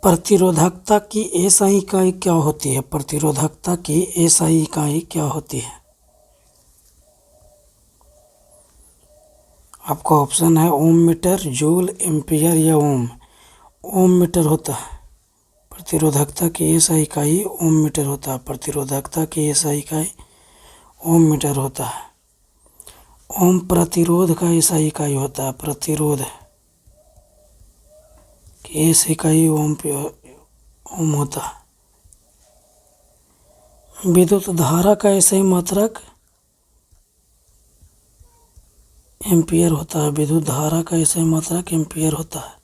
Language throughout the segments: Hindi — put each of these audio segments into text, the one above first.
प्रतिरोधकता की एसआई इकाई क्या होती है? प्रतिरोधकता की एसआई इकाई क्या होती है? आपका ऑप्शन है ओम मीटर, जूल, एम्पियर या ओम। ओम मीटर होता है प्रतिरोधकता की एसआई इकाई। ओम मीटर होता है प्रतिरोधकता की एसआई इकाई। ओम मीटर होता है। ओम प्रतिरोध का एसआई इकाई होता है। प्रतिरोध की एसआई इकाई ओम होता है। विद्युत धारा का एसआई मात्रक एम्पियर होता है। विद्युत धारा का एसआई मात्रक एम्पियर होता है।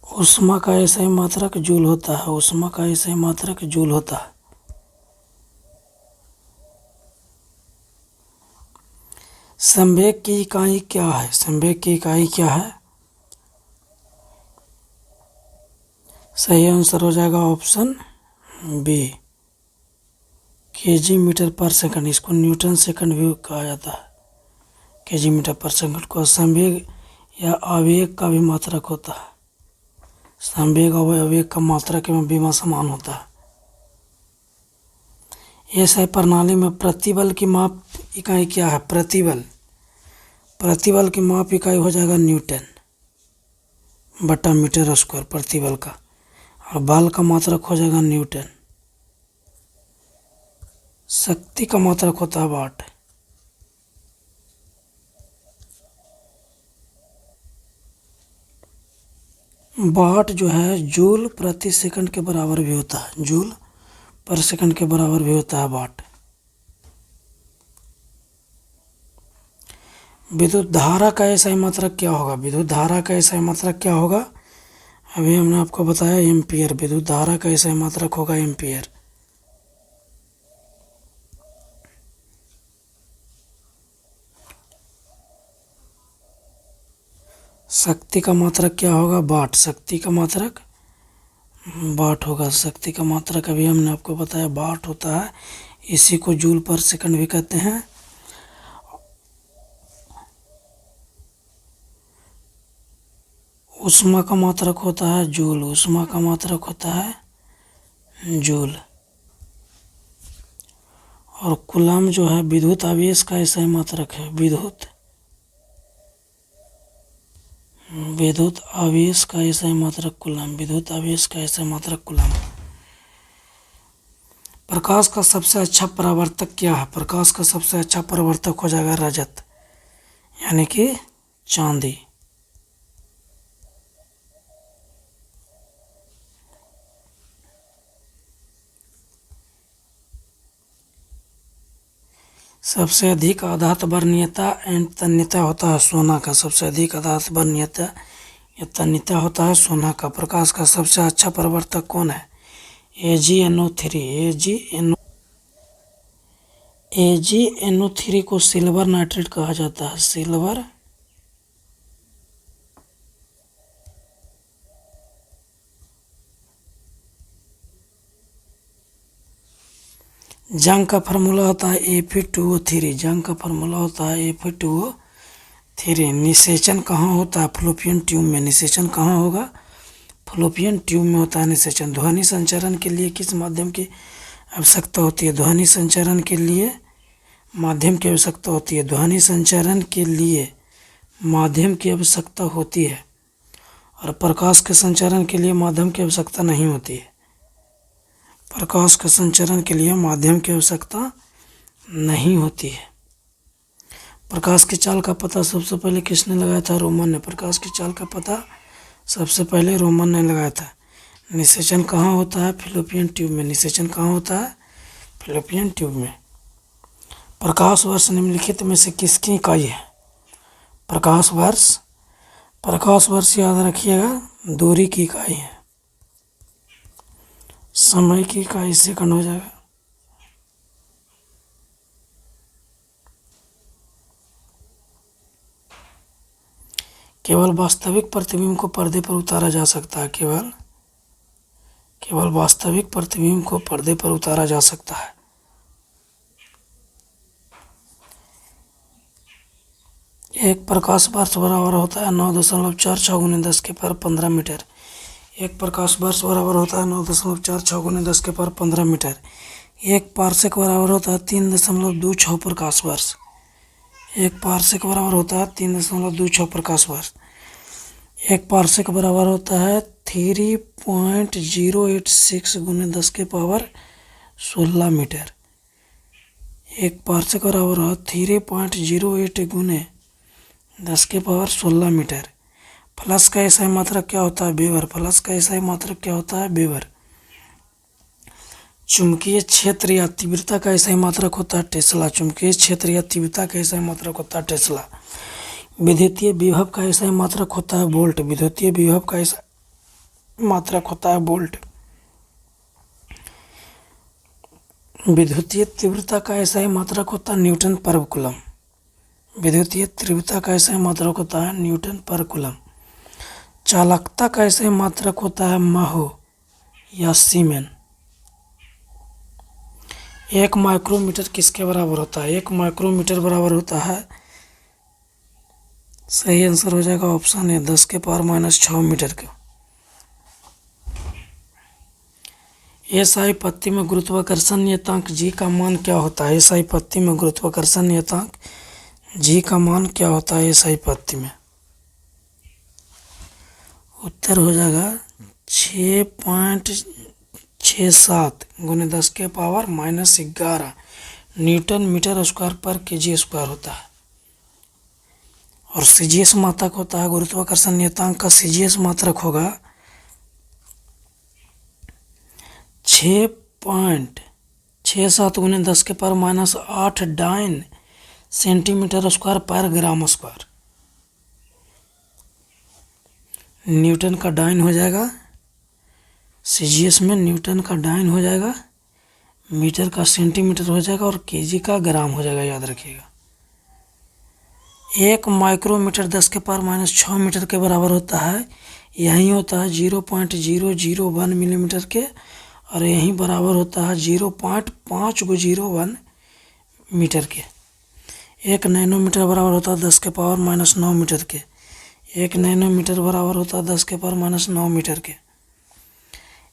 ऊष्मा का एसआई मात्रक जूल होता है। ऊष्मा का एसआई मात्रक जूल होता है। संवेग की इकाई क्या है? संवेग की इकाई क्या है? सही आंसर हो जाएगा ऑप्शन बी, केजी मीटर पर सेकंड। इसको न्यूटन सेकंड भी कहा जाता है। केजी मीटर पर सेकंड को संवेग या आवेग का भी मात्रक होता है। संवेग और आवेग का मात्रक में भी समान होता है। एसआई प्रणाली में प्रतिबल की माप इकाई क्या है? प्रतिबल। प्रतिबल की माप इकाई हो जाएगा न्यूटन बटा मीटर स्क्वायर प्रतिबल का, और बल का मात्रक हो जाएगा न्यूटन। शक्ति का मात्रक होता है वाट। वाट जो है जूल प्रति सेकंड के बराबर भी होता है। जूल पर सेकंड के बराबर भी होता है वाट। विद्युत धारा का एसआई मात्रक क्या होगा? विद्युत धारा का एसआई मात्रक क्या होगा? अभी हमने आपको बताया एम्पियर। विद्युत धारा का एसआई मात्रक होगा एम्पियर। शक्ति का मात्रक क्या होगा? वाट। शक्ति का मात्रक वाट होगा। शक्ति का मात्रक अभी हमने आपको बताया वाट होता है। इसी को जूल पर सेकंड भी कहते हैं। ऊष्मा का मात्रक होता है जूल। ऊष्मा का मात्रक होता है जूल। और कूलम जो है विद्युत आवेश का एसआई मात्रक है। विद्युत आवेश का एसआई मात्रक कूलम। विद्युत आवेश का एसआई मात्रक कूलम। प्रकाश का सबसे अच्छा परावर्तक क्या है? प्रकाश का सबसे अच्छा परावर्तक हो जाएगा रजत, यानी कि चांदी। सबसे अधिक आघात वर्णीयता एंड तन्यता होता है सोना का। सबसे अधिक आघात वर्णीयता या तन्यता होता है सोना का। प्रकाश का सबसे अच्छा परावर्तक कौन है? AgNO3। AgNO3 को सिल्वर नाइट्रेट कहा जाता है। सिल्वर जंग का फार्मूला होता है Fe2O3। जंग का फार्मूला होता है Fe2O3। निषेचन कहाँ होता है? फ्लोपियन ट्यूब में। निषेचन कहाँ होगा? फ्लोपियन ट्यूब में होता है निषेचन। ध्वनि संचरण के लिए किस माध्यम की आवश्यकता होती है? ध्वनि संचरण के लिए माध्यम की आवश्यकता होती है। ध्वनि संचरण के लिए माध्यम की आवश्यकता होती है, और प्रकाश के संचरण के लिए माध्यम की आवश्यकता नहीं होती है। प्रकाश के संचरण के लिए माध्यम की आवश्यकता नहीं होती है। प्रकाश की चाल का पता सबसे पहले किसने लगाया था? रोमन ने। प्रकाश की चाल का पता सबसे पहले रोमन ने लगाया था। निषेचन कहाँ होता है? फिलिपियन ट्यूब में। निषेचन कहाँ होता है? फिलिपियन ट्यूब में। प्रकाश वर्ष निम्नलिखित में से किसकी इकाई है? प्रकाश वर्ष याद रखिएगा दूरी की इकाई है। समय की इकाई सेकंड हो जाएगा। केवल वास्तविक प्रतिबिंब को पर्दे पर उतारा जा सकता है। केवल वास्तविक प्रतिबिंब को पर्दे पर उतारा जा सकता है। एक प्रकाश वर्ष बराबर होता है 9.46 गुने 10 के पावर 15 मीटर। एक प्रकाश वर्ष बराबर होता है 9.46 गुने 10 के पावर 15 मीटर। एक पारसेक बराबर होता है 3.26 प्रकाश वर्ष। एक पारसेक बराबर होता है 3.26 प्रकाश वर्ष। एक पारसेक बराबर होता है 3.086 गुने 10 के पावर 16 मीटर। एक पारसेक बराबर है 3.08 गुने 10 के पावर 16 मीटर। फ्लक्स का एसआई मात्रक क्या होता है? वेबर। फ्लक्स का एसआई मात्रक क्या होता है? वेबर। चुंबकीय क्षेत्र या तीव्रता का एसआई मात्रक होता है टेस्ला। चुंबकीय क्षेत्र या तीव्रता का एसआई मात्रक होता है टेस्ला। विद्युतीय विभव का एसआई मात्रक होता है वोल्ट। विद्युतीय विभव का एसआई मात्रक होता है वोल्ट। विद्युतीय तीव्रता का एसआई मात्रक होता है न्यूटन पर कूलम। विद्युतीय तीव्रता का एसआई मात्रक होता है न्यूटन पर कूलम। चालकता का एसआई मात्रक होता है महो या सीमेन। एक माइक्रोमीटर किसके बराबर होता है? एक माइक्रोमीटर बराबर होता है, सही आंसर हो जाएगा ऑप्शन ए 10 के पावर -6 मीटर का। एसआई पत्ती में गुरुत्वाकर्षण नियतांक जी का मान क्या होता है? एसआई पत्ती में गुरुत्वाकर्षण नियतांक जी का मान क्या होता है एसआई पत्ती में? उत्तर हो जाएगा 6.67 गुने 10 के पावर -11 न्यूटन मीटर स्क्वायर पर केजी स्क्वायर होता है। और सीजीएस मात्रक होता है गुरुत्वाकर्षण नियतांक का सीजीएस मात्रक होगा 6.67 गुने 10 के पावर -8 डाइन सेंटीमीटर स्क्वायर पर ग्राम स्क्वायर। न्यूटन का डाइन हो जाएगा, सीजीएस में न्यूटन का डाइन हो जाएगा, मीटर का सेंटीमीटर हो जाएगा और केजी का ग्राम हो जाएगा, याद रखिएगा। एक माइक्रोमीटर 10 के पावर -6 मीटर के बराबर होता है। यही होता है 0.001 मिलीमीटर के और यही बराबर होता है 0.501 मीटर के। एक नैनोमीटर बराबर होता है 10 के पावर -9 मीटर के। एक नैनोमीटर बराबर होता है 10 के पावर -9 मीटर के।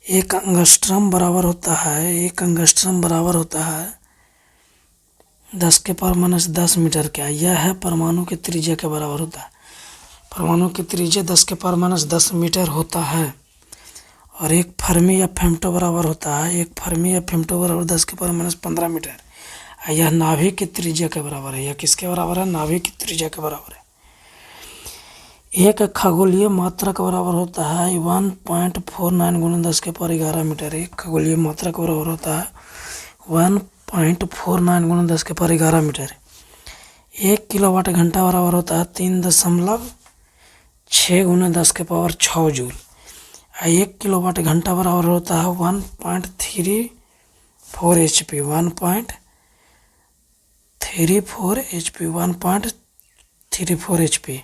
एक एंगस्ट्रम बराबर होता है 10 के पावर -10 मीटर का। यह है परमाणु की त्रिज्या के बराबर होता है। परमाणु की त्रिज्या 10 के पावर -10 मीटर होता है। और एक फर्मी या फेम्टो बराबर होता है, एक फर्मी या फेम्टो बराबर 10 के पावर -15 मीटर। यह नाभिक की त्रिज्या के बराबर है। यह किसके बराबर है? नाभिक की त्रिज्या के बराबर है। एक खगोलीय मात्रक बराबर होता है 1.49 गुणे 10 के पावर 11 मीटर। एक खगोलीय मात्रक बराबर होता है 1.49 गुणे 10 के पावर 11 मीटर। एक किलोवाट घंटा बराबर होता है 3.6 गुणे 10 के पावर 6 जूल। एक किलोवाट घंटा बराबर होता है 1.34 HP। 1.34 HP।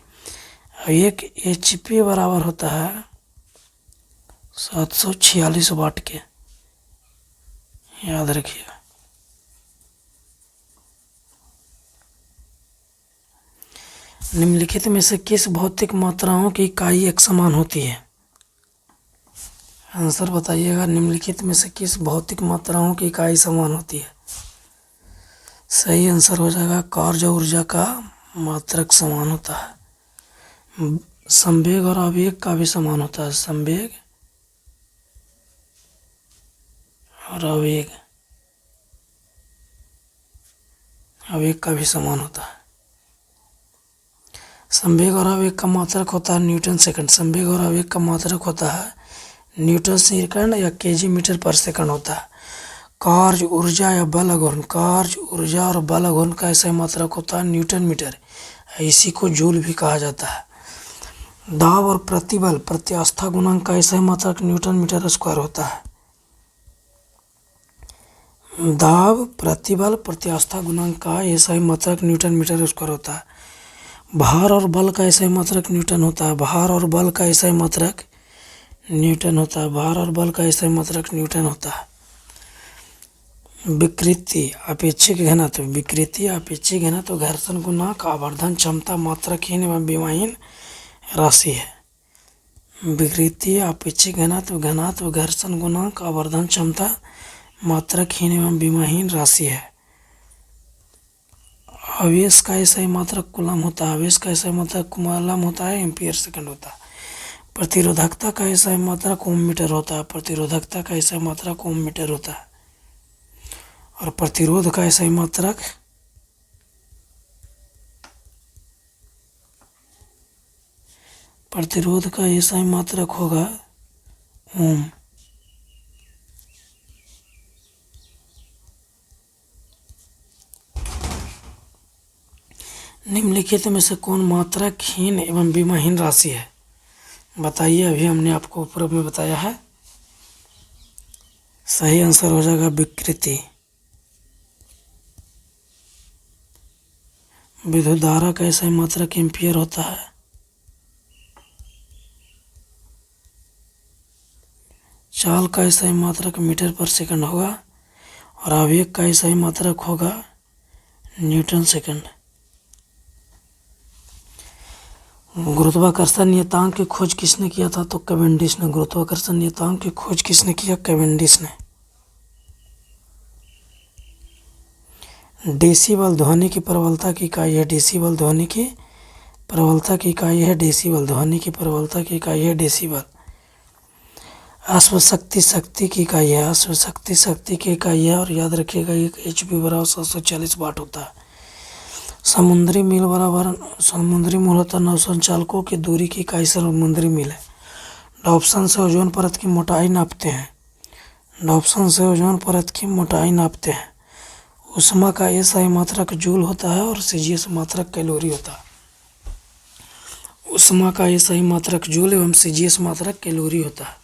एक HP बराबर होता है 746 वाट के, याद रखिएगा। निम्नलिखित में से किस भौतिक मात्राओं की इकाई एक समान होती है? आंसर बताइएगा। निम्नलिखित में से किस भौतिक मात्राओं की इकाई समान होती है? सही आंसर हो जाएगा कार्य ऊर्जा का मात्रक समान होता है। संवेग और आवेग का भी समान होता है। संवेग और आवेग का भी समान होता है। संवेग और आवेग का मात्रक होता है न्यूटन सेकंड। संवेग और आवेग का मात्रक होता है न्यूटन सेकंड या केजी मीटर पर सेकंड होता है। कार्य ऊर्जा या बल आघूर्ण, कार्य ऊर्जा और बल आघूर्ण का ऐसा मात्रक होता है न्यूटन मीटर। इसी को जूल भी कहा जाता है। दाब और प्रतिबल प्रत्यास्था गुणांक का ऐसा मात्रक न्यूटन मीटर स्क्वायर होता है। दाब, प्रतिबल, प्रत्यास्था गुणांक का ऐसा मात्रक न्यूटन मीटर स्क्वायर होता है। भार और बल का ऐसा मात्रक न्यूटन होता है। भार और बल का ऐसा मात्रक न्यूटन होता है। भार और बल का ऐसा मात्रक न्यूटन होता है। विकृति अपेक्षिक घनत्व, विकृति अपेक्षिक घनत्व घर्षण गुणांक आवर्धन क्षमता मात्रकहीन एवं विमाहीन राशि है। विकृति अपेक्षिक घनत्व घनत्व घर्षण गुणांक आवर्धन क्षमता मात्रकहीन एवं विमाहीन राशि है। आवेश का ऐसा ही मात्रक कूलम होता है, आवेश का ऐसा ही मात्रक कूलम होता है, एम्पियर सेकंड होता है। प्रतिरोधकता का ऐसा ही मात्रक ओम मीटर होता है, प्रतिरोधकता का ऐसा ही मात्रक ओम मीटर होता है। और प्रतिरोध का ऐसा ही मात्रक प्रतिरोध का ऐसा ही मात्रक होगा ओम। निम्नलिखित में से कौन मात्रकहीन एवं विमाहीन राशि है? बताइए। अभी हमने आपको पूर्व में बताया है। सही आंसर हो जाएगा विकृति। विद्युत धारा का ऐसा ही मात्रक एम्पियर होता है। चाल का ऐसा ही मात्रक मीटर पर सेकंड होगा और आवेग का ऐसा ही मात्रक होगा न्यूटन सेकंड। गुरुत्वाकर्षण नियतांक की खोज किसने किया था? तो कैवेंडिश ने। गुरुत्वाकर्षण नियतांक की खोज किसने किया? कैवेंडिश ने। डेसिबल ध्वनि की प्रबलता की इकाई है। डेसिबल ध्वनि की प्रबलता की इकाई है डेसिबल। ध्वनि की प्रबलता की इकाई है डेसिबल। अश्वशक्ति शक्ति की इकाई है। अश्वशक्ति शक्ति की इकाई है। और याद रखिएगा एक HP बराबर 740 वाट होता है। समुद्री मील बराबर समुद्री मील होता है नौसंचालकों की दूरी की इकाई समुद्री मील है। डॉप्सन से ओजोन परत की मोटाई नापते हैं। डॉप्सन से ओजोन परत की मोटाई नापते हैं। ऊष्मा का SI मात्रक जूल होता है और CGS मात्रक कैलोरी होता है। ऊष्मा का SI मात्रक जूल एवं CGS मात्रक कैलोरी होता है।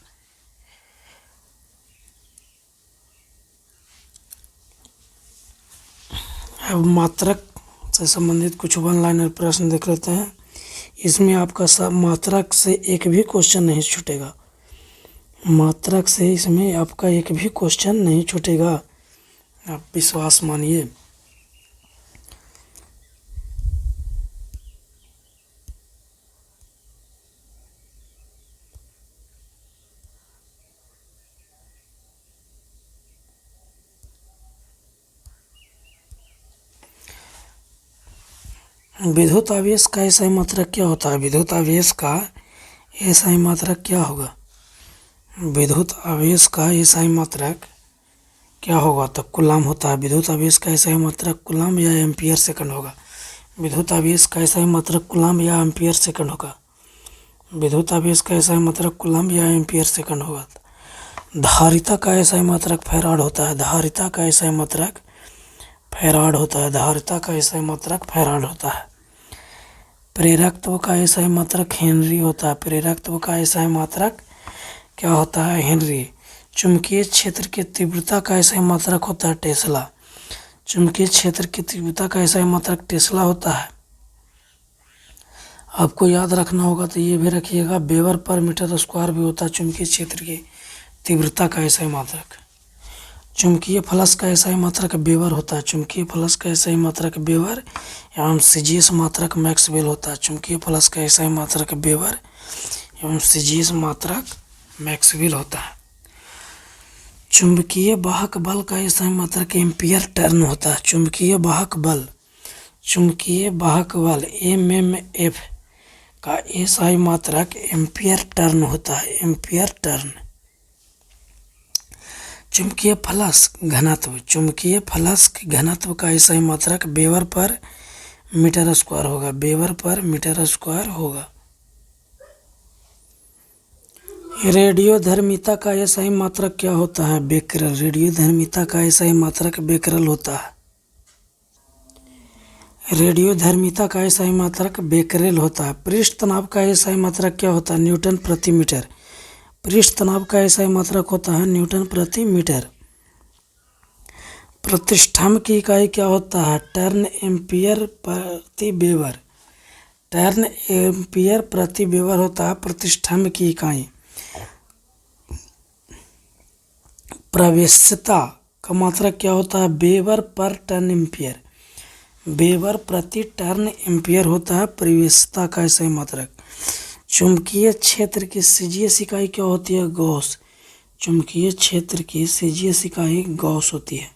अब मात्रक से संबंधित कुछ वन लाइनर प्रश्न देख लेते हैं। इसमें आपका सब मात्रक से एक भी क्वेश्चन नहीं छूटेगा। मात्रक से इसमें आपका एक भी क्वेश्चन नहीं छूटेगा, आप विश्वास मानिए। विद्युत आवेश का SI मात्रक क्या होता है? विद्युत आवेश का SI मात्रक क्या होगा? विद्युत आवेश का SI मात्रक क्या होगा? तो कूलम होता है। विद्युत आवेश का SI मात्रक कूलम या एम्पियर सेकंड होगा। विद्युत आवेश का SI मात्रक कूलम या एम्पियर सेकंड होगा। विद्युत आवेश का SI मात्रक कूलम या एम्पियर सेकंड होगा। धारिता का SI मात्रक फैराड होता है। धारिता का SI मात्रक फैराड होता है। धारिता का SI मात्रक फैराड होता है। प्रेरकत्व का SI मात्रक हेनरी होता है। प्रेरकत्व का SI मात्रक क्या होता है? हेनरी। चुंबकीय क्षेत्र की तीव्रता का SI मात्रक होता है टेस्ला। चुंबकीय क्षेत्र की तीव्रता का SI मात्रक टेस्ला होता है। आपको याद रखना होगा तो ये भी रखिएगा, वेबर पर मीटर स्क्वायर भी होता है चुंबकीय क्षेत्र की तीव्रता का SI मात्रक। चुंबकीय फ्लक्स का SI मात्रक वेबर होता है। चुंबकीय फ्लक्स का SI मात्रक वेबर एवं CGS मात्रक मैक्सवेल होता है। चुंबकीय फ्लक्स का SI मात्रक वेबर एवं CGS मात्रक मैक्सवेल होता है। चुंबकीय वाहक बल का SI मात्रक एम्पियर टर्न होता है। चुंबकीय वाहक बल MMF का SI मात्रक एम्पियर टर्न होता है। Ampere turn. चुंबकीय फ्लक्स घनत्व का SI मात्रक वेबर पर मीटर स्क्वायर होगा। वेबर पर मीटर स्क्वायर होगा। रेडियोधर्मिता का SI मात्रक क्या होता है? बेकरल। रेडियोधर्मिता का SI मात्रक बेकरल होता है। रेडियोधर्मिता का SI मात्रक बेकरेल होता है। पृष्ठ तनाव का SI मात्रक क्या होता है? न्यूटन प्रति मीटर। पृष्ठ तनाव का SI मात्रक होता है न्यूटन प्रति मीटर। प्रतिष्ठम्भ की इकाई क्या होता है? टर्न एम्पियर प्रति वेबर। टर्न एम्पियर प्रति वेबर होता है प्रतिष्ठम्भ की इकाई। प्रवेश्यता का मात्रक क्या होता है? वेबर पर टर्न एम्पियर। वेबर प्रति टर्न एम्पियर होता है परिवेशता का सही मात्रक। चुंबकीय क्षेत्र की सीजीएस इकाई क्या होती है? गॉस। चुंबकीय क्षेत्र की सीजीएस इकाई गॉस होती है।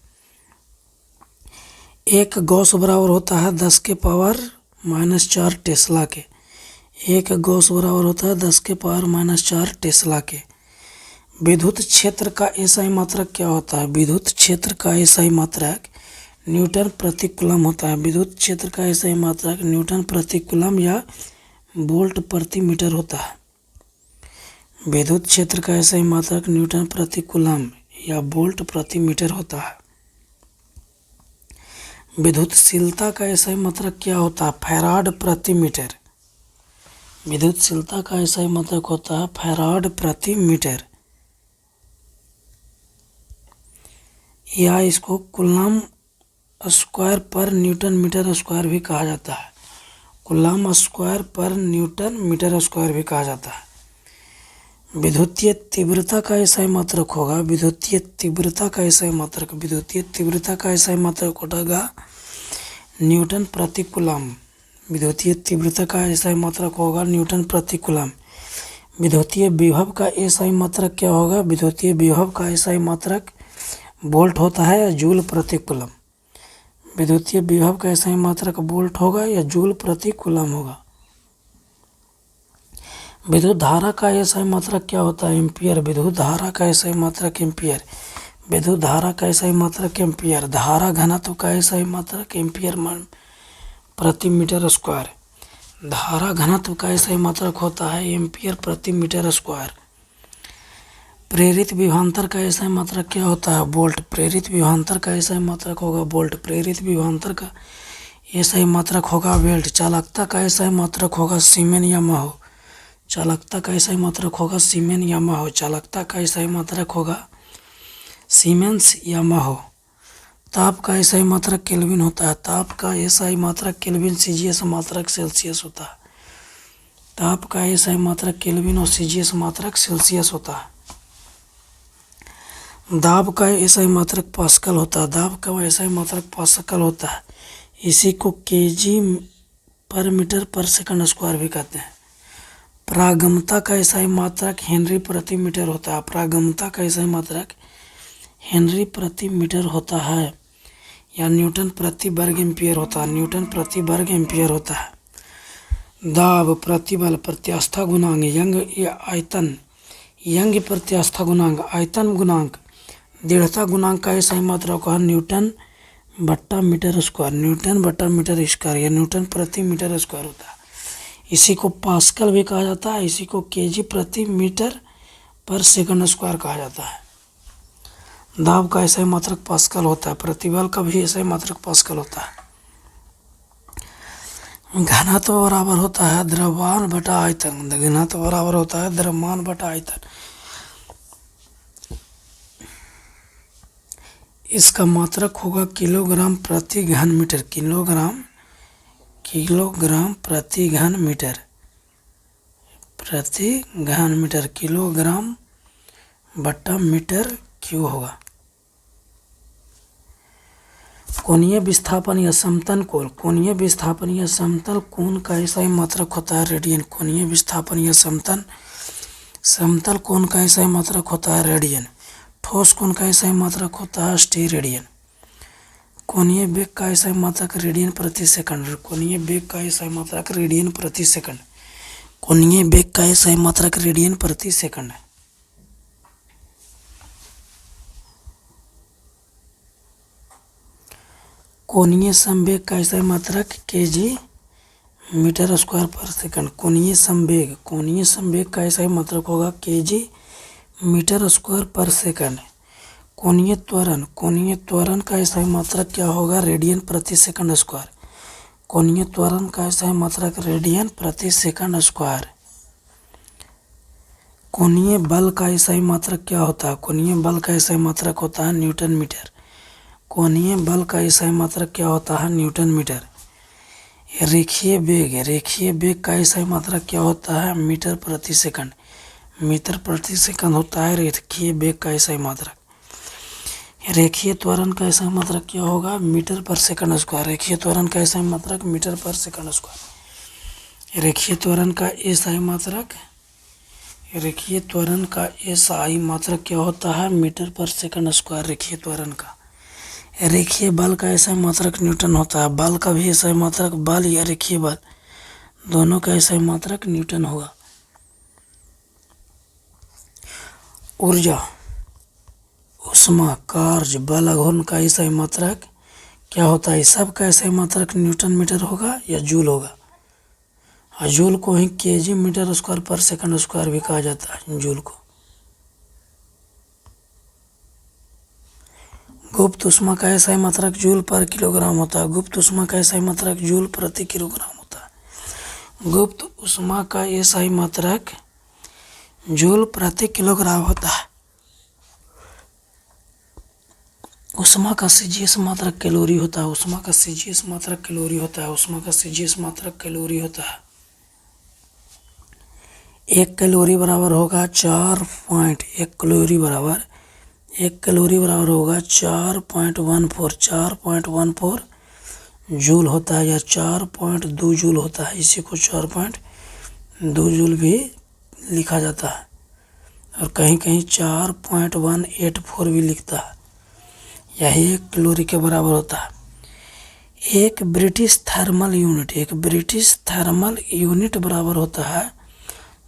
एक गॉस बराबर होता है 10⁻⁻⁴ टेस्ला के। एक गॉस बराबर होता है 10⁻⁻⁴ टेस्ला के। विद्युत क्षेत्र का एसआई मात्रक क्या होता है? विद्युत क्षेत्र का एसआई मात्रक न्यूटन प्रति कूलम होता है। विद्युत क्षेत्र का एसआई मात्रक न्यूटन प्रति कूलम या वोल्ट प्रति मीटर होता है। विद्युत क्षेत्र का एसआई मात्रक न्यूटन प्रति कूलम या वोल्ट प्रति मीटर होता है। विद्युतशीलता का एसआई मात्रक क्या होता है? फैराड प्रति मीटर। विद्युतशीलता का एसआई मात्रक होता है फैराड प्रति मीटर, या इसको कूलम स्क्वायर पर न्यूटन मीटर स्क्वायर भी कहा जाता है। कूलम स्क्वायर पर न्यूटन मीटर स्क्वायर भी कहा जाता है। विद्युतीय तीव्रता का एसआई मात्रक होगा विद्युतीय तीव्रता का एसआई मात्रक विद्युतीय तीव्रता का एसआई मात्रक होगा न्यूटन प्रति कूलम। विद्युतीय तीव्रता का एसआई मात्रक होगा न्यूटन प्रति कूलम। विद्युतीय विभव का एसआई मात्रक क्या होगा? विद्युतीय विभव का एसआई मात्रक वोल्ट होता है या जूल प्रति कूलम। विद्युतीय विभव का एसआई मात्रक वोल्ट होगा या जूल प्रति कूलम होगा। विद्युत धारा का एसआई मात्रक क्या होता है? एम्पियर। विद्युत धारा का एसआई मात्रक एम्पियर। विद्युत धारा का एसआई मात्रक एम्पियर। धारा घनत्व का एसआई मात्रक एम्पियर प्रति मीटर स्क्वायर। धारा घनत्व का एसआई मात्रक होता है एम्पियर प्रति मीटर स्क्वायर। प्रेरित विभवांतर का एसआई मात्रक क्या होता है? वोल्ट। प्रेरित विभवांतर का एसआई मात्रक होगा वोल्ट। प्रेरित विभवांतर का एसआई मात्रक होगा वोल्ट। चालकता का एसआई मात्रक होगा सीमेन या महो। चालकता का एसआई मात्रक होगा सीमेन या महो। चालकता का एसआई मात्रक होगा सीमेंस या महो। ताप का एसआई मात्रक केल्विन होता है। ताप का एसआई मात्रक केल्विन, सीजीएस मात्रक सेल्सियस होता है। ताप का एसआई मात्रक केल्विन और सीजीएस मात्रक सेल्सियस होता है। दाब का एसआई मात्रक पास्कल होता है। दाब का एसआई मात्रक पास्कल होता है। इसी को केजी पर मीटर पर सेकंड स्क्वायर भी कहते हैं। परागमता का एसआई मात्रक हेनरी प्रति मीटर होता है। परागमता का एसआई मात्रक हेनरी प्रति मीटर होता है या न्यूटन प्रति वर्ग एम्पियर होता है। न्यूटन प्रति वर्ग एम्पियर होता है। दाब, प्रतिबल, प्रत्यास्था गुणांक, यंग या आयतन, यंग प्रत्यास्था गुणांक, आयतन गुणांक, दृढ़ता गुणांक का एसआई मात्रक है न्यूटन बट्टा मीटर स्क्वायर। न्यूटन बट्टा मीटर स्क्वायर या न्यूटन प्रति मीटर स्क्वायर होता है। इसी को पास्कल भी कहा जाता है। इसी को केजी प्रति मीटर पर सेकंड स्क्वायर कहा जाता है। दाब का एसआई मात्रक पास्कल होता है। प्रतिबल का भी एसआई मात्रक पास्कल होता है। घनत्व बराबर होता है द्रव्यमान बटा आयतन। घनत्व बराबर होता है द्रव्यमान बटा आयतन। इसका मात्रक होगा किलोग्राम प्रति घन मीटर। किलोग्राम प्रति घन मीटर किलोग्राम बट्टा मीटर क्यों होगा। कोणीय विस्थापन या समतल कोण। कोणीय विस्थापन या समतल कोण का एसआई मात्रक होता है रेडियन। कोणीय विस्थापन या समतल कोण का एसआई मात्रक होता है रेडियन। ठोस कोण का एसआई मात्रक होता है स्टेरेडियन। कोणीय वेग का एसआई मात्रक रेडियन प्रति सेकंड। कोणीय वेग का एसआई मात्रक रेडियन प्रति सेकंड। कोणीय वेग का एसआई मात्रक रेडियन प्रति सेकंड। कोणीय संवेग का एसआई मात्रक केजी मीटर स्क्वायर पर सेकंड। कोणीय संवेग का एसआई मात्रक होगा केजी मीटर स्क्वायर पर सेकंड। कोणीय त्वरण का एसआई मात्रक क्या होगा? रेडियन प्रति सेकंड स्क्वायर। कोणीय त्वरण का एसआई मात्रक रेडियन प्रति सेकंड स्क्वायर। कोणीय बल का एसआई मात्रक क्या होता है? कोणीय बल का एसआई मात्रक होता है न्यूटन मीटर। कोणीय बल का एसआई मात्रक क्या होता है? Newton metre. रेखीय वेग का एसआई मात्रक क्या होता है? मीटर प्रति सेकंड होता है रेखीय वेग का एसआई मात्रक। रेखीय त्वरण का ऐसा मात्रक क्या होगा? मीटर पर सेकंड स्क्वायर। रेखीय त्वरण का ऐसा मात्रक मीटर पर सेकंड स्क्वायर। रेखीय त्वरण का एसआई मात्रक, रेखीय त्वरण का एसआई मात्रक क्या होता है? मीटर पर सेकंड स्क्वायर रेखीय त्वरण का। रेखीय बल का ऐसा मात्रक न्यूटन होता है। बल का भी ऐसा मात्रक, बल या रेखीय बल दोनों का ऐसा मात्रक न्यूटन होगा। ऊर्जा, ऊष्मा, कार्य, बल, आघूर्ण का ऐसा मात्रक क्या होता है? सब का ऐसा मात्रक न्यूटन मीटर होगा या जूल होगा। और जूल को ही केजी मीटर स्क्वायर पर सेकंड स्क्वायर भी कहा जाता है जूल को। गुप्त ऊष्मा का ऐसा मात्रक जूल पर किलोग्राम होता है। गुप्त ऊष्मा का ऐसा मात्रक जूल प्रति किलोग्राम होता है। गुप्त ऊष्मा का ऐसा मात्रक जूल प्रति किलोग्राम होता है। ऊष्मा का सीजीएस मात्रक कैलोरी होता है। ऊष्मा का सीजीएस मात्रक कैलोरी होता है। ऊष्मा का सीजीएस मात्रक कैलोरी होता है। 1 कैलोरी बराबर होगा 1 कैलोरी बराबर 1 कैलोरी बराबर होगा 4.14 जूल होता है या 4.2 जूल होता है। इसी को 4.2 जूल भी लिखा जाता है और कहीं कहीं 4.184 भी लिखता है। यही 1 कैलोरी के बराबर होता है। एक ब्रिटिश थर्मल यूनिट बराबर होता है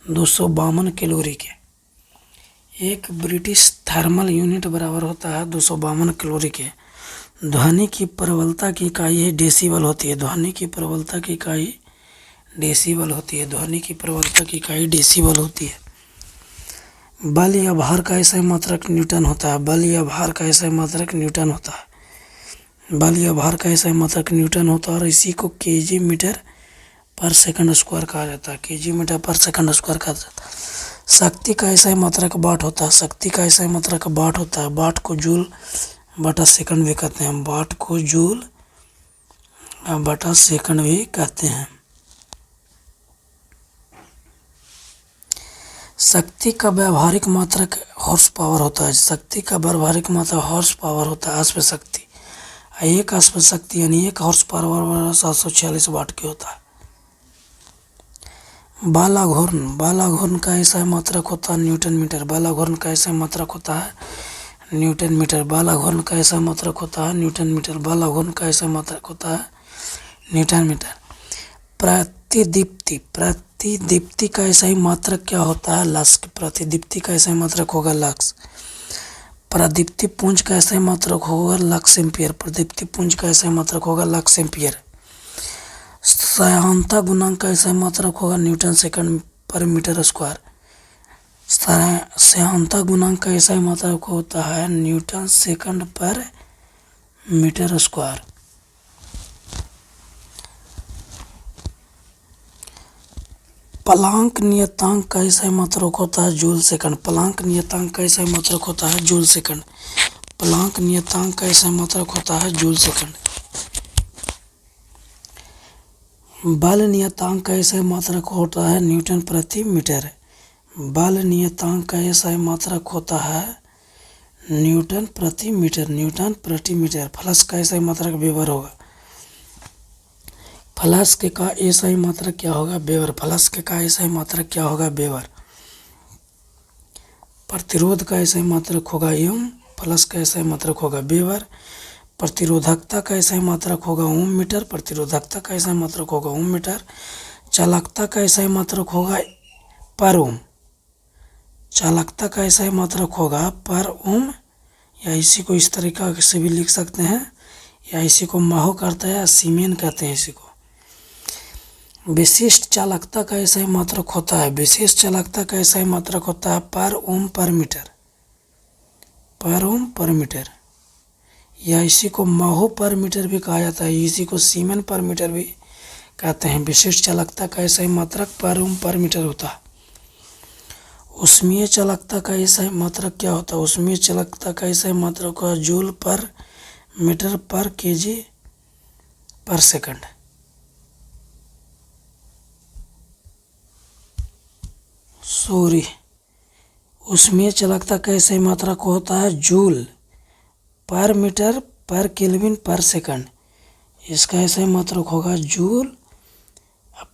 252 कैलोरी के। एक ब्रिटिश थर्मल यूनिट बराबर होता है 252 कैलोरी के। ध्वनि की प्रबलता की इकाई है डेसिबल होती है। ध्वनि की प्रबलता की इकाई डेसिबल होती है। ध्वनि की प्रबलता की इकाई डेसिबल होती है। बल या भार का ऐसा मात्रक न्यूटन होता है। बल या भार का ऐसा मात्रक न्यूटन होता है। बल या भार का ऐसा मात्रक न्यूटन होता है और इसी को केजी मीटर पर सेकंड स्क्वायर कहा जाता है। केजी मीटर पर सेकंड स्क्वायर कहा जाता है। शक्ति का ऐसा मात्रक वाट होता है। शक्ति का ऐसा मात्रक वाट होता है। वाट को जूल बटा सेकंड भी कहते हैं। वाट को जूल बटा सेकंड भी कहते हैं। शक्ति का व्यावहारिक मात्रक हॉर्स पावर होता है। शक्ति का व्यावहारिक मात्रक हॉर्स पावर होता है। अश्व शक्ति, एक अश्व शक्ति यानी 1 हॉर्स पावर 746 वाट की होता है। बल आघूर्ण का ऐसा मात्रक होता है न्यूटन मीटर। बल आघूर्ण का ऐसा मात्रक होता है न्यूटन मीटर। बल आघूर्ण का ऐसा मात्रक होता है न्यूटन मीटर। बल आघूर्ण का ऐसा मात्रक होता है न्यूटन मीटर। प्रतिदीप्ति का ऐसा ही मात्रक क्या होता है? लक्स। प्रतिदीप्ति का ऐसा ही मात्रक होगा लक्स। प्रदीप्ति पुंज का ऐसा ही मात्रक होगा लक्स एम्पियर। प्रदीप्ति पुंज का ऐसा ही मात्रक होगा लक्स एम्पियर। सहायता गुणांक का ऐसा मात्रक होगा न्यूटन सेकंड पर मीटर स्क्वायर। सहायता गुणांक का ऐसा मात्रक होता है न्यूटन सेकंड पर मीटर स्क्वायर। प्लांक नियतांक का ऐसा मात्रक होता है जूल सेकंड। प्लांक नियतांक का ऐसा मात्रक होता है जूल सेकंड। प्लांक नियतांक का ऐसा मात्रक होता है जूल सेकंड। बल नियतांक का ऐसा मात्रक होता है न्यूटन प्रति मीटर। बल नियतांक का ऐसा मात्रक होता है न्यूटन प्रति मीटर। न्यूटन प्रति मीटर। फ्लक्स का ऐसा मात्रक वेबर होगा। फ्लक्स का ऐसा ही मात्रक क्या होगा? वेबर। फ्लक्स का ऐसा ही मात्रक क्या होगा? वेबर। प्रतिरोध का ऐसा ही मात्रक होगा एम। फ्लक्स का ऐसा ही मात्रक होगा वेबर। प्रतिरोधकता का ऐसा ही मात्रक होगा ओम मीटर। प्रतिरोधकता का ऐसा ही मात्रक होगा ओम मीटर। चालकता का ऐसा ही मात्रक होगा पर ओम। चालकता का ऐसा ही मात्रक होगा पर ओम, या इसी को इस तरीका से भी लिख सकते हैं, या इसी को माहो कहते हैं या सीमेन कहते हैं इसी को। विशिष्ट चालकता का ऐसा ही मात्रक होता है। विशिष्ट चालकता का ऐसा ही मात्रक होता है पर ओम पर मीटर। पर ओम पर मीटर, या इसी को माहो पर मीटर भी कहा जाता है। इसी को सीमेन पर मीटर भी कहते हैं। विशिष्ट चालकता का ऐसा ही मात्रक पर ओम पर मीटर होता है। ऊष्मीय चालकता का ऐसा ही मात्रक क्या होता है? ऊष्मीय चालकता का ऐसा ही मात्रक होगा जूल पर मीटर पर केजी पर सेकंड। ऊष्मीय चालकता का ऐसा ही मात्रक होता है जूल पर मीटर पर केल्विन पर सेकंड, इसका ऐसा ही मात्रक होगा जूल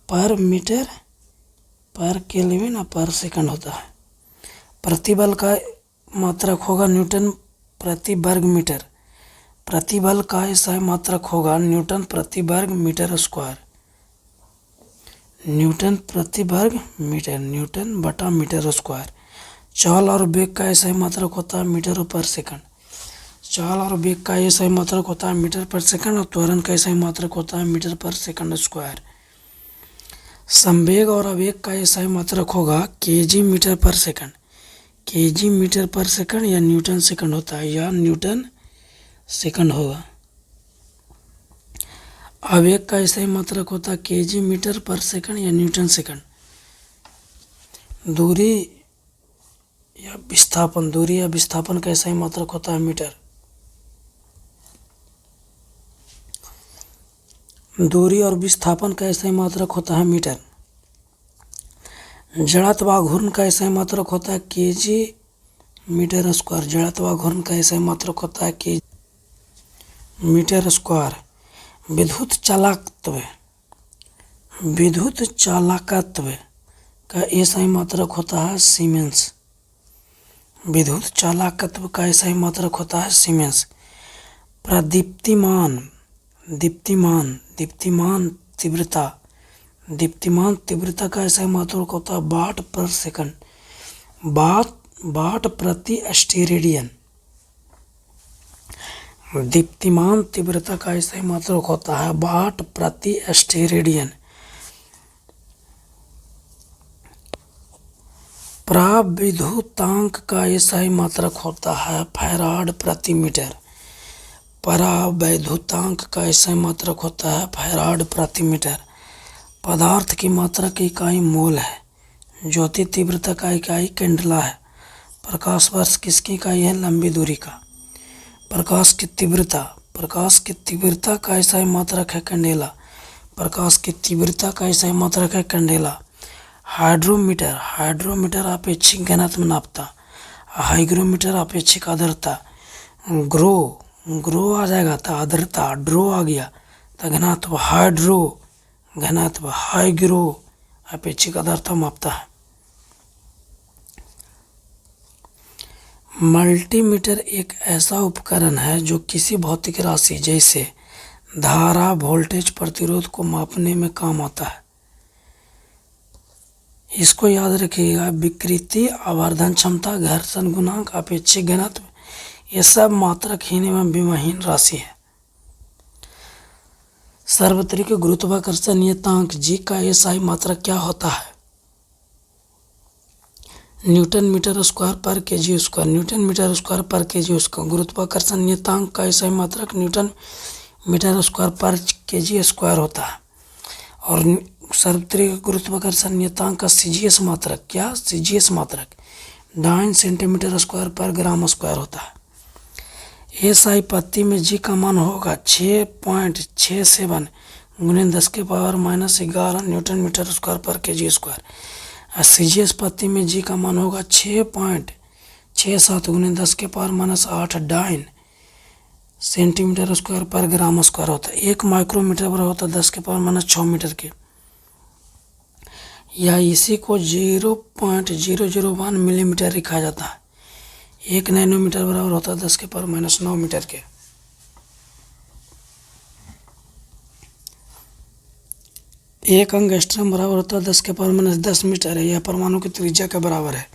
पर मीटर पर केल्विन और पर सेकंड होता है। प्रतिबल का मात्रक होगा न्यूटन प्रति वर्ग मीटर, प्रतिबल का ऐसा ही मात्रक होगा न्यूटन प्रति वर्ग मीटर स्क्वायर, न्यूटन प्रति वर्ग मीटर, न्यूटन बटा मीटर स्क्वायर। चाल और वेग का ऐसा ही मात्रक होता है मीटर पर सेकंड, चाल और वेग का ऐसा ही मात्रक होता है मीटर पर सेकंड, और त्वरण का ऐसा ही मात्रक होता है मीटर पर सेकंड स्क्वायर। संवेग और आवेग का ऐसा ही मात्रक होगा केजी मीटर पर सेकंड, केजी मीटर पर सेकंड या न्यूटन सेकंड होता है, या न्यूटन सेकंड होगा। आवेग का ऐसा ही मात्रक होता है केजी मीटर पर सेकंड या न्यूटन सेकंड। दूरी या विस्थापन, दूरी या विस्थापन का ऐसा ही मात्रक होता है मीटर, दूरी और विस्थापन का ऐसा ही मात्रक होता है मीटर। जड़त्व घूर्ण का ऐसा ही मात्रक होता है केजी मीटर स्क्वायर, जड़त्व घूर्ण का ऐसा ही मात्रक होता है केजी मीटर स्क्वायर। विद्युत चालकत्व, विद्युत चालकत्व का ऐसा ही मात्रक होता है सीमेंस, विद्युत चालकत्व का ऐसा ही मात्रक होता है सीमेंस। प्रदीप्तिमान, दीप्तिमान, दीप्तिमान तीव्रता, दीप्तिमान तीव्रता का ऐसा ही मात्रक होता है वाट पर सेकंड, वाट प्रति स्टेरेडियन। दीप्तिमान तीव्रता का ऐसा ही मात्रक होता है वाट प्रति स्टेरेडियन। प्राविद्युतांक का ऐसा ही मात्रक होता है फैराड प्रति मीटर, परावैद्युतांक का ऐसा ही मात्रक होता है फैराड प्रति मीटर। पदार्थ की मात्रा की इकाई मोल है, ज्योति तीव्रता का इकाई कैंडला है। प्रकाश वर्ष किसकी इकाई है? लंबी दूरी का। प्रकाश की तीव्रता, प्रकाश की तीव्रता का ऐसा ही मात्रक है कैंडेला, प्रकाश की तीव्रता का ऐसा ही मात्रक है कैंडेला। हाइड्रोमीटर, हाइड्रोमीटर अपेक्षिक घनत्व नापता, हाइग्रोमीटर अपेक्षिक आर्द्रता। ग्रो आ जाएगा तो आर्द्रता, ड्रो आ गया तो घनत्व, हाइड्रो घनत्व, हाइग्रो अपेक्षिक आर्द्रता मापता है। मल्टीमीटर एक ऐसा उपकरण है जो किसी भौतिक राशि जैसे धारा, वोल्टेज, प्रतिरोध को मापने में काम आता है। इसको याद रखिएगा, विकृति, आवर्धन क्षमता, घर्षण गुणांक, अपेक्षिक घनत्व, ये सब मात्रकहीन एवं विमाहीन राशि है। सार्वत्रिक गुरुत्वाकर्षण नियतांक जी का एसआई मात्रक क्या होता है? न्यूटन मीटर स्क्वायर पर KG square, newton metre square पर केजी स्क्वायर। गुरुत्वाकर्षण नियतांक का एसआई मात्रक न्यूटन मीटर स्क्वायर पर केजी स्क्वायर होता है। और सार्वत्रिक गुरुत्वाकर्षण नियतांक का सीजीएस मात्रक, क्या सीजीएस मात्रक 9 सेंटीमीटर स्क्वायर पर ग्राम स्क्वायर होता है। एसआई पत्ती में जी का मान होगा 6.67 गुणे 10⁻⁻11 न्यूटन मीटर स्क्वायर पर केजी स्क्वायर। और सीजीएस पत्ती में जी का मान होगा 6.67 गुणे 10⁻⁸ सेंटीमीटर स्क्वायर पर ग्राम स्क्वायर होता है। 1 माइक्रोमीटर बराबर होता है 10⁻6 मीटर के, या इसी को 0.001 मिलीमीटर लिखा जाता है। 1 नैनोमीटर बराबर होता है 10⁻9 मीटर के। एक एंगस्ट्रम बराबर होता है 10⁻10 मीटर है, यह परमाणु की त्रिज्या के बराबर है।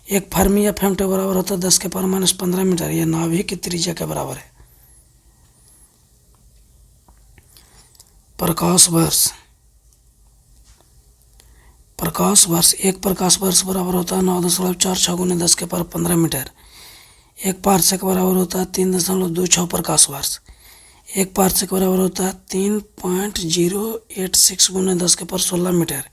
एक फर्मी या फेम्टो बराबर होता है 10⁻15 मीटर, यह नाभिक की त्रिज्या के बराबर है। प्रकाश वर्ष, प्रकाश वर्ष, एक प्रकाश वर्ष बराबर होता है 9.46 गुणे 10⁻15 मीटर। एक पारसेक बराबर होता है 3.26 प्रकाश वर्ष। एक पारसेक बराबर होता है 3.086 गुणे 10⁻16 मीटर।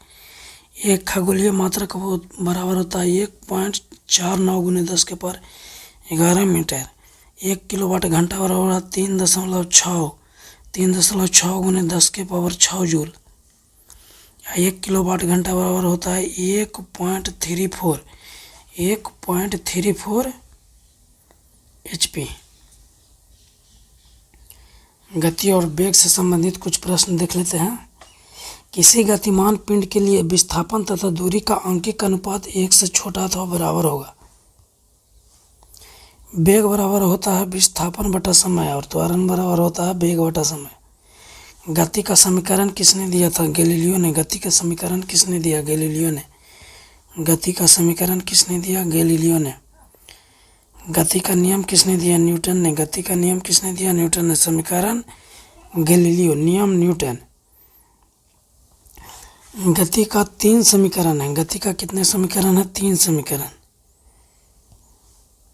एक खगोलीय मात्रक बराबर होता है 1.49 गुणे 10⁻11 मीटर। 1 किलोवाट घंटा बराबर होता है 3.6 गुणे 10⁻6 जूल। 1 किलोवाट घंटा बराबर होता है 1.34 HP। गति और वेग से संबंधित कुछ प्रश्न देख लेते हैं। किसी गतिमान पिंड के लिए विस्थापन तथा दूरी का आंकिक अनुपात 1 से छोटा अथवा बराबर होगा। वेग बराबर होता है विस्थापन बटा समय और त्वरण बराबर होता है वेग बटा समय। गति का समीकरण किसने दिया था? गैलीलियो ने। गति का समीकरण किसने दिया? गैलीलियो ने। गति का समीकरण किसने दिया? गैलीलियो ने। गति का नियम किसने दिया? न्यूटन ने। गति का नियम किसने दिया? न्यूटन ने। समीकरण गैलीलियो, नियम न्यूटन। गति का 3 समीकरण है। गति का कितने समीकरण है? 3 समीकरण।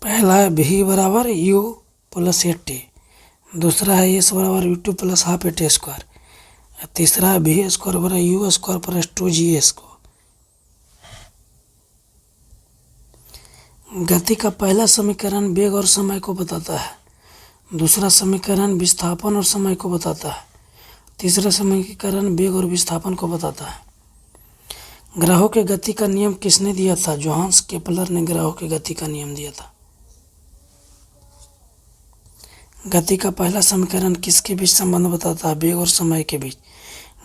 पहला है v बराबर u प्लस ए टी, दूसरा है s बराबर u2 plus half A T square, तीसरा है v स्क्वायर बराबर u स्क्वायर प्लस 2g's को। गति का पहला समीकरण वेग और समय को बताता है, दूसरा समीकरण विस्थापन और समय को बताता है, तीसरा समीकरण वेग और विस्थापन को बताता है। ग्रहों के गति का नियम किसने दिया था? जोहान्स केपलर ने ग्रहों के गति का नियम दिया था। गति का पहला समीकरण किसके बीच संबंध बताता है? वेग और समय के बीच।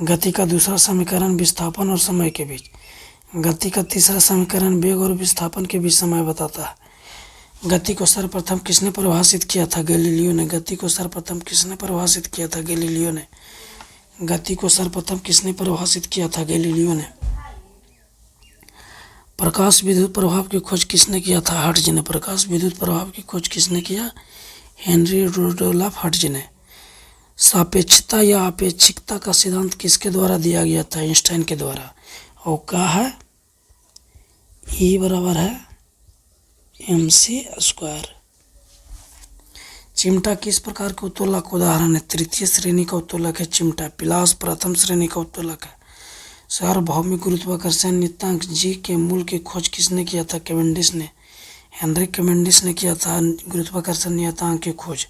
गति का दूसरा समीकरण विस्थापन और समय के बीच। गति का तीसरा समीकरण वेग और विस्थापन के बीच समय बताता है। गति को सर्वप्रथम किसने परिभाषित किया था? गैलीलियो ने। गति को सर्वप्रथम किसने परिभाषित किया था? गैलीलियो ने। गति को सर्वप्रथम किसने परिभाषित किया था? गैलीलियो ने। प्रकाश विद्युत प्रभाव की खोज किसने किया था? हर्ट्ज ने। प्रकाश विद्युत प्रभाव की खोज किसने किया? हेनरी रुडोल्फ हर्ट्ज ने। सापेक्षता या अपेक्षिकता का सिद्धांत किसके द्वारा दिया गया था? आइंस्टाइन के द्वारा। और क्या है? E बराबर है mc स्क्वायर। चिमटा किस प्रकार के उत्तोलक उदाहरण है? तृतीय श्रेणी का उत्तोलक है चिमटा। पिलास प्रथम श्रेणी का उत्तोलक है। सार्वभौमिक गुरुत्वाकर्षण नियतांक G के मूल की खोज किसने किया था? कैवेंडिश ने। हेनरी कैवेंडिश ने किया था गुरुत्वाकर्षण नियतांक की खोज।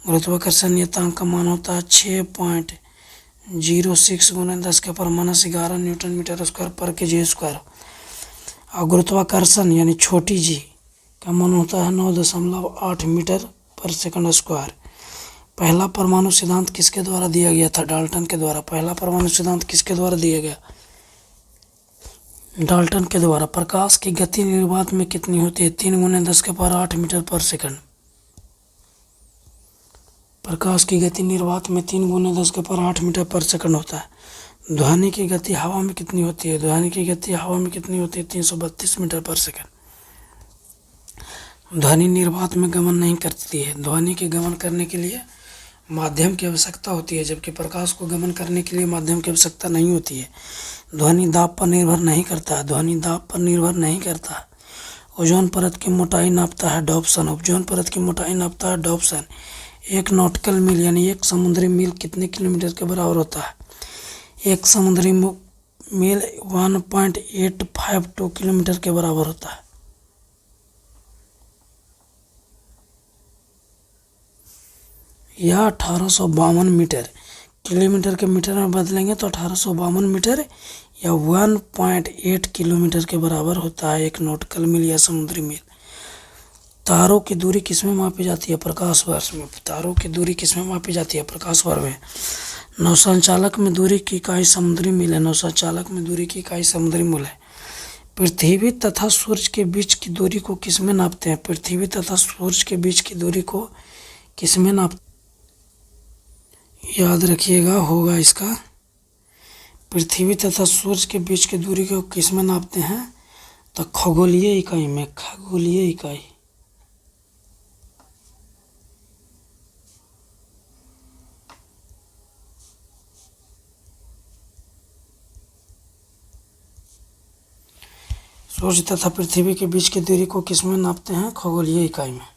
गुरुत्वाकर्षण नियतांक का मान होता है 6.06 × 10⁻11 न्यूटन मीटर स्क्वायर पर kg स्क्वायर। और गुरुत्वाकर्षण यानी छोटी g का मान होता है 9.8 मीटर पर सेकंड स्क्वायर। पहला परमाणु सिद्धांत किसके द्वारा दिया गया था? डाल्टन के द्वारा। पहला परमाणु सिद्धांत किसके द्वारा दिया गया? डाल्टन के द्वारा। प्रकाश की गति निर्वात में कितनी होती है? 3 × 10⁸ मीटर पर सेकंड। प्रकाश की गति निर्वात में 3 × 10⁸ मीटर पर सेकंड होता है। ध्वनि की गति हवा में कितनी होती है? ध्वनि की गति हवा में कितनी होती है? 332 मीटर पर सेकंड। ध्वनि निर्वात में गमन नहीं करती है। ध्वनि के गमन करने के लिए माध्यम की आवश्यकता होती है, जबकि प्रकाश को गमन करने के लिए माध्यम की आवश्यकता नहीं होती है। ध्वनि दाब पर निर्भर नहीं करता है। ध्वनि दाब पर निर्भर नहीं करता है। ओजोन परत की मोटाई नापता है डॉप्सन। ओजोन परत की मोटाई नापता है डॉप्सन। 1 नॉटिकल मील यानी 1 समुद्री मील कितने किलोमीटर के बराबर होता है? 1 समुद्री मील 1.852 किलोमीटर के बराबर होता है। यह 1852 मीटर, किलोमीटर के मीटर में बदलेंगे तो 1852 मीटर या 1.8 किलोमीटर के बराबर होता है 1 नॉटिकल मील या समुद्री मील। तारों की दूरी किसमें मापी जाती है? प्रकाश वर्ष में। तारों की दूरी किसमें मापी जाती है? प्रकाश वर्ष में। नौसंचालक में दूरी की इकाई समुद्री मील है। नौसंचालक में दूरी की इकाई समुद्री मील है। पृथ्वी तथा सूर्य के बीच की दूरी को किसमें नापते हैं? पृथ्वी तथा सूर्य के बीच की दूरी को किसमें नापते? याद रखिएगा, होगा इसका। पृथ्वी तथा सूर्य के बीच की दूरी को किसमें नापते हैं? तो खगोलीय इकाई में। खगोलीय इकाई। सूर्य तथा पृथ्वी के बीच की दूरी को किसमें नापते हैं? खगोलीय इकाई में।